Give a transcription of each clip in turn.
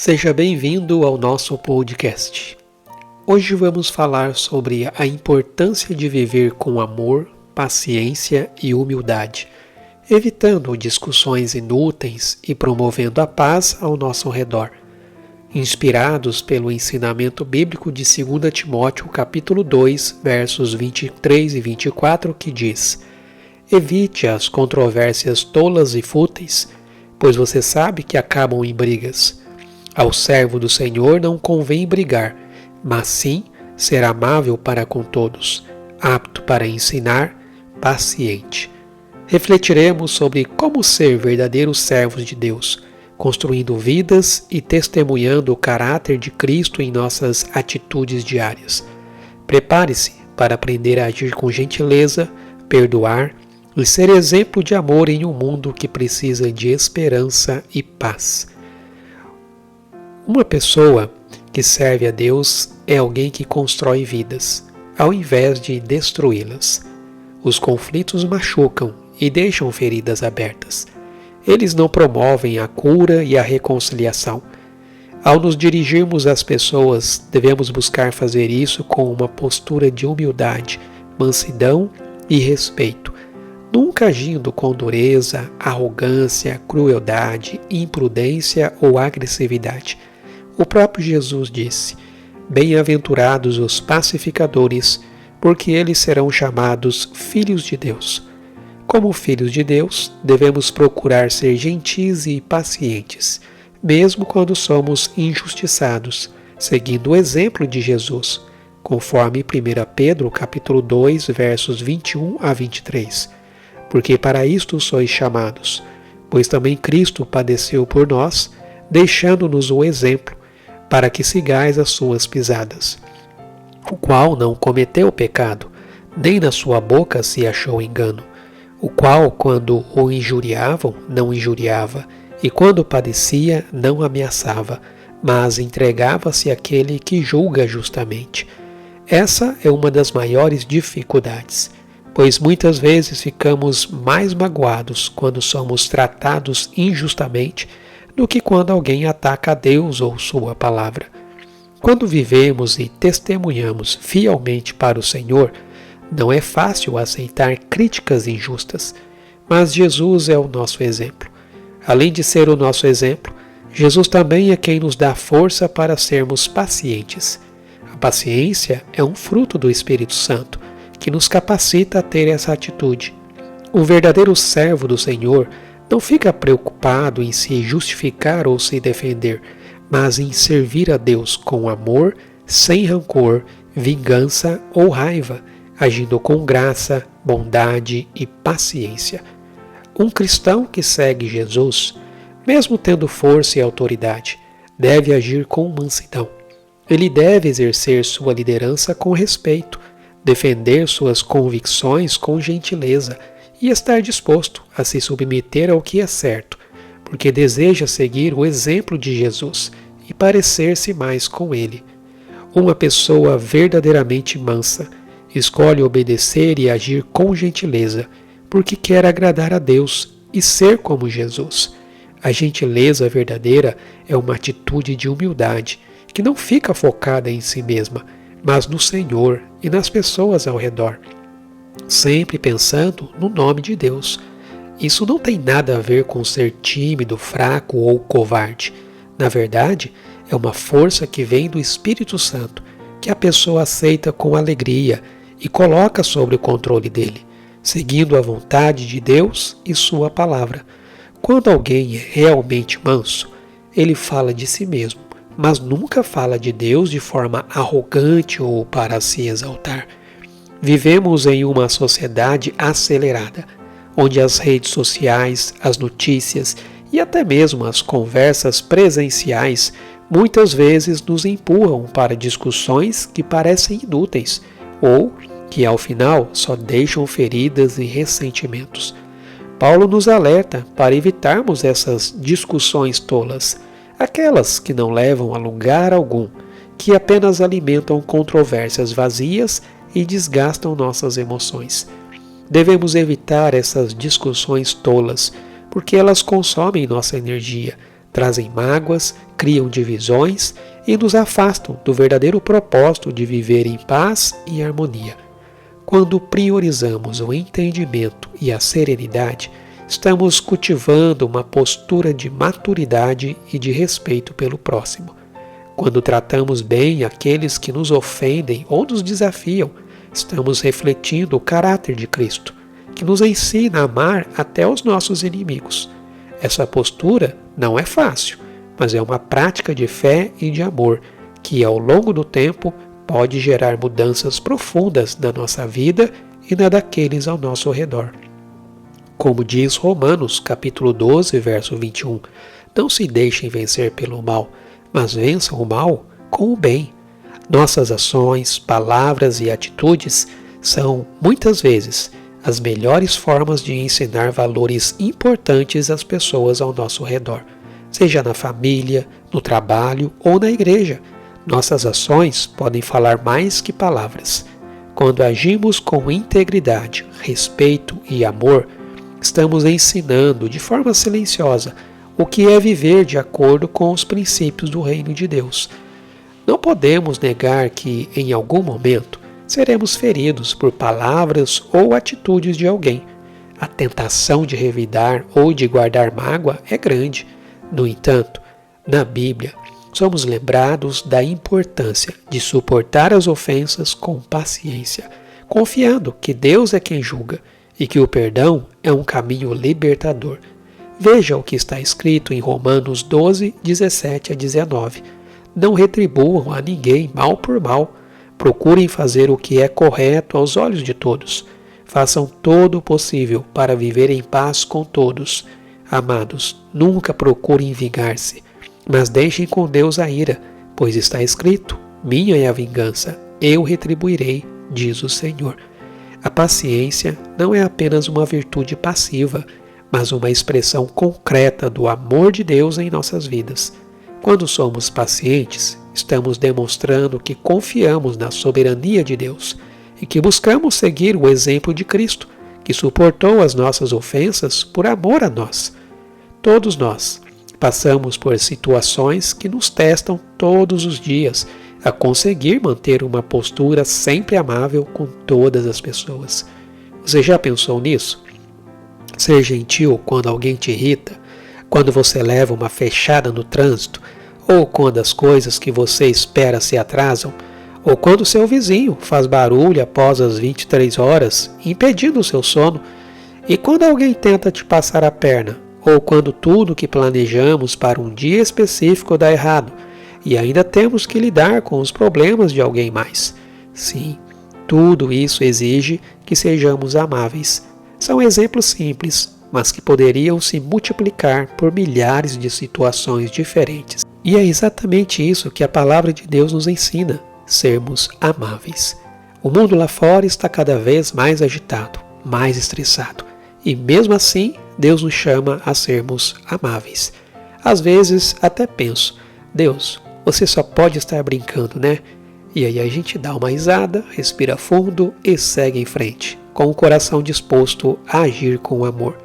Seja bem-vindo ao nosso podcast. Hoje vamos falar sobre a importância de viver com amor, paciência e humildade, evitando discussões inúteis e promovendo a paz ao nosso redor. Inspirados pelo ensinamento bíblico de 2 Timóteo capítulo 2, versos 23 e 24, que diz: Evite as controvérsias tolas e fúteis, pois você sabe que acabam em brigas. Ao servo do Senhor não convém brigar, mas sim ser amável para com todos, apto para ensinar, paciente. Refletiremos sobre como ser verdadeiros servos de Deus, construindo vidas e testemunhando o caráter de Cristo em nossas atitudes diárias. Prepare-se para aprender a agir com gentileza, perdoar e ser exemplo de amor em um mundo que precisa de esperança e paz. Uma pessoa que serve a Deus é alguém que constrói vidas, ao invés de destruí-las. Os conflitos machucam e deixam feridas abertas. Eles não promovem a cura e a reconciliação. Ao nos dirigirmos às pessoas, devemos buscar fazer isso com uma postura de humildade, mansidão e respeito, nunca agindo com dureza, arrogância, crueldade, imprudência ou agressividade. O próprio Jesus disse: Bem-aventurados os pacificadores, porque eles serão chamados filhos de Deus. Como filhos de Deus, devemos procurar ser gentis e pacientes, mesmo quando somos injustiçados, seguindo o exemplo de Jesus, conforme 1 Pedro capítulo 2, versos 21 a 23. Porque para isto sois chamados, pois também Cristo padeceu por nós, deixando-nos o exemplo, para que sigais as suas pisadas, o qual não cometeu pecado, nem na sua boca se achou engano, o qual, quando o injuriavam, não injuriava, e quando padecia, não ameaçava, mas entregava-se àquele que julga justamente. Essa é uma das maiores dificuldades, pois muitas vezes ficamos mais magoados quando somos tratados injustamente do que quando alguém ataca a Deus ou sua palavra. Quando vivemos e testemunhamos fielmente para o Senhor, não é fácil aceitar críticas injustas, mas Jesus é o nosso exemplo. Além de ser o nosso exemplo, Jesus também é quem nos dá força para sermos pacientes. A paciência é um fruto do Espírito Santo, que nos capacita a ter essa atitude. O verdadeiro servo do Senhor não fica preocupado em se justificar ou se defender, mas em servir a Deus com amor, sem rancor, vingança ou raiva, agindo com graça, bondade e paciência. Um cristão que segue Jesus, mesmo tendo força e autoridade, deve agir com mansidão. Ele deve exercer sua liderança com respeito, defender suas convicções com gentileza e estar disposto a se submeter ao que é certo, porque deseja seguir o exemplo de Jesus e parecer-se mais com ele. Uma pessoa verdadeiramente mansa escolhe obedecer e agir com gentileza, porque quer agradar a Deus e ser como Jesus. A gentileza verdadeira é uma atitude de humildade, que não fica focada em si mesma, mas no Senhor e nas pessoas ao redor, sempre pensando no nome de Deus. Isso não tem nada a ver com ser tímido, fraco ou covarde. Na verdade, é uma força que vem do Espírito Santo, que a pessoa aceita com alegria e coloca sob o controle dele, seguindo a vontade de Deus e sua palavra. Quando alguém é realmente manso, ele fala de si mesmo, mas nunca fala de Deus de forma arrogante ou para se exaltar. Vivemos em uma sociedade acelerada, onde as redes sociais, as notícias e até mesmo as conversas presenciais muitas vezes nos empurram para discussões que parecem inúteis ou que ao final só deixam feridas e ressentimentos. Paulo nos alerta para evitarmos essas discussões tolas, aquelas que não levam a lugar algum, que apenas alimentam controvérsias vazias e desgastam nossas emoções. Devemos evitar essas discussões tolas, porque elas consomem nossa energia, trazem mágoas, criam divisões e nos afastam do verdadeiro propósito de viver em paz e harmonia. Quando priorizamos o entendimento e a serenidade, estamos cultivando uma postura de maturidade e de respeito pelo próximo. Quando tratamos bem aqueles que nos ofendem ou nos desafiam, estamos refletindo o caráter de Cristo, que nos ensina a amar até os nossos inimigos. Essa postura não é fácil, mas é uma prática de fé e de amor que, ao longo do tempo, pode gerar mudanças profundas na nossa vida e na daqueles ao nosso redor. Como diz Romanos, capítulo 12, verso 21, não se deixem vencer pelo mal, mas vençam o mal com o bem. Nossas ações, palavras e atitudes são, muitas vezes, as melhores formas de ensinar valores importantes às pessoas ao nosso redor, seja na família, no trabalho ou na igreja. Nossas ações podem falar mais que palavras. Quando agimos com integridade, respeito e amor, estamos ensinando de forma silenciosa o que é viver de acordo com os princípios do reino de Deus. Não podemos negar que, em algum momento, seremos feridos por palavras ou atitudes de alguém. A tentação de revidar ou de guardar mágoa é grande. No entanto, na Bíblia, somos lembrados da importância de suportar as ofensas com paciência, confiando que Deus é quem julga e que o perdão é um caminho libertador. Veja o que está escrito em Romanos 12, 17 a 19. Não retribuam a ninguém mal por mal. Procurem fazer o que é correto aos olhos de todos. Façam todo o possível para viver em paz com todos. Amados, nunca procurem vingar-se, mas deixem com Deus a ira, pois está escrito: minha é a vingança, eu retribuirei, diz o Senhor. A paciência não é apenas uma virtude passiva, mas uma expressão concreta do amor de Deus em nossas vidas. Quando somos pacientes, estamos demonstrando que confiamos na soberania de Deus e que buscamos seguir o exemplo de Cristo, que suportou as nossas ofensas por amor a nós. Todos nós passamos por situações que nos testam todos os dias a conseguir manter uma postura sempre amável com todas as pessoas. Você já pensou nisso? Ser gentil quando alguém te irrita, quando você leva uma fechada no trânsito, ou quando as coisas que você espera se atrasam, ou quando seu vizinho faz barulho após as 23 horas, impedindo o seu sono, e quando alguém tenta te passar a perna, ou quando tudo que planejamos para um dia específico dá errado, e ainda temos que lidar com os problemas de alguém mais. Sim, tudo isso exige que sejamos amáveis. São exemplos simples, mas que poderiam se multiplicar por milhares de situações diferentes. E é exatamente isso que a palavra de Deus nos ensina, sermos amáveis. O mundo lá fora está cada vez mais agitado, mais estressado. E mesmo assim, Deus nos chama a sermos amáveis. Às vezes até penso, Deus, você só pode estar brincando, né? E aí a gente dá uma risada, respira fundo e segue em frente, com o coração disposto a agir com amor.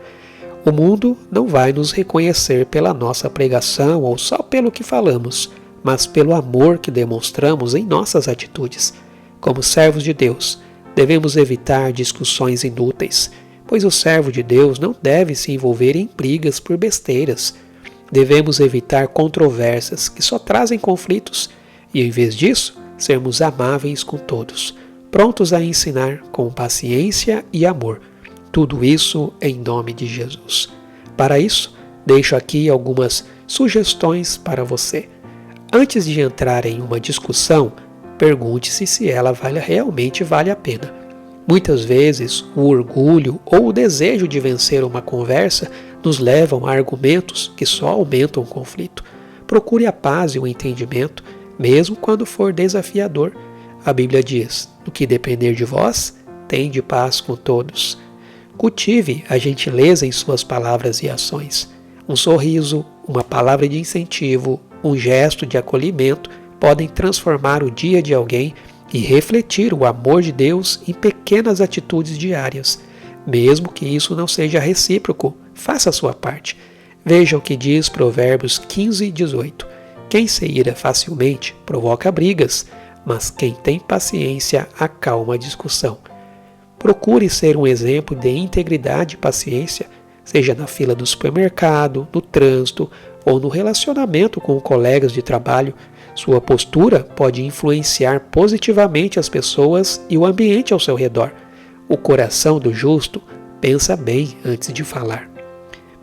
O mundo não vai nos reconhecer pela nossa pregação ou só pelo que falamos, mas pelo amor que demonstramos em nossas atitudes. Como servos de Deus, devemos evitar discussões inúteis, pois o servo de Deus não deve se envolver em brigas por besteiras. Devemos evitar controvérsias que só trazem conflitos e, em vez disso, sermos amáveis com todos, prontos a ensinar com paciência e amor. Tudo isso em nome de Jesus. Para isso, deixo aqui algumas sugestões para você. Antes de entrar em uma discussão, pergunte-se se ela realmente vale a pena. Muitas vezes, o orgulho ou o desejo de vencer uma conversa nos levam a argumentos que só aumentam o conflito. Procure a paz e o entendimento, mesmo quando for desafiador. A Bíblia diz: no que depender de vós, tende paz com todos. Cultive a gentileza em suas palavras e ações. Um sorriso, uma palavra de incentivo, um gesto de acolhimento podem transformar o dia de alguém e refletir o amor de Deus em pequenas atitudes diárias. Mesmo que isso não seja recíproco, faça a sua parte. Veja o que diz Provérbios 15, 18. Quem se ira facilmente provoca brigas, mas quem tem paciência acalma a discussão. Procure ser um exemplo de integridade e paciência, seja na fila do supermercado, no trânsito ou no relacionamento com colegas de trabalho. Sua postura pode influenciar positivamente as pessoas e o ambiente ao seu redor. O coração do justo pensa bem antes de falar.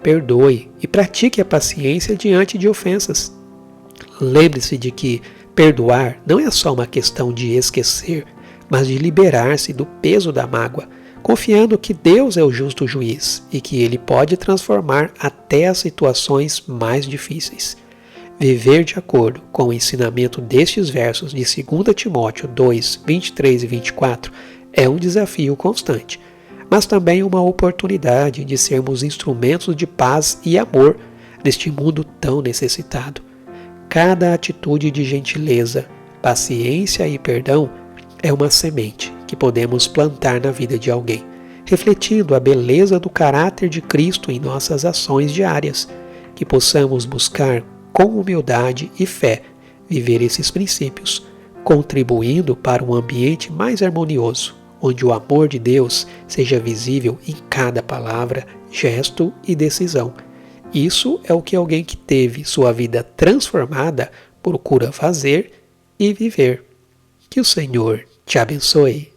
Perdoe e pratique a paciência diante de ofensas. Lembre-se de que perdoar não é só uma questão de esquecer, mas de liberar-se do peso da mágoa, confiando que Deus é o justo juiz e que Ele pode transformar até as situações mais difíceis. Viver de acordo com o ensinamento destes versos de 2 Timóteo 2, 23 e 24 é um desafio constante, mas também uma oportunidade de sermos instrumentos de paz e amor neste mundo tão necessitado. Cada atitude de gentileza, paciência e perdão é uma semente que podemos plantar na vida de alguém, refletindo a beleza do caráter de Cristo em nossas ações diárias, que possamos buscar com humildade e fé viver esses princípios, contribuindo para um ambiente mais harmonioso, onde o amor de Deus seja visível em cada palavra, gesto e decisão. Isso é o que alguém que teve sua vida transformada procura fazer e viver. Que o Senhor te abençoe.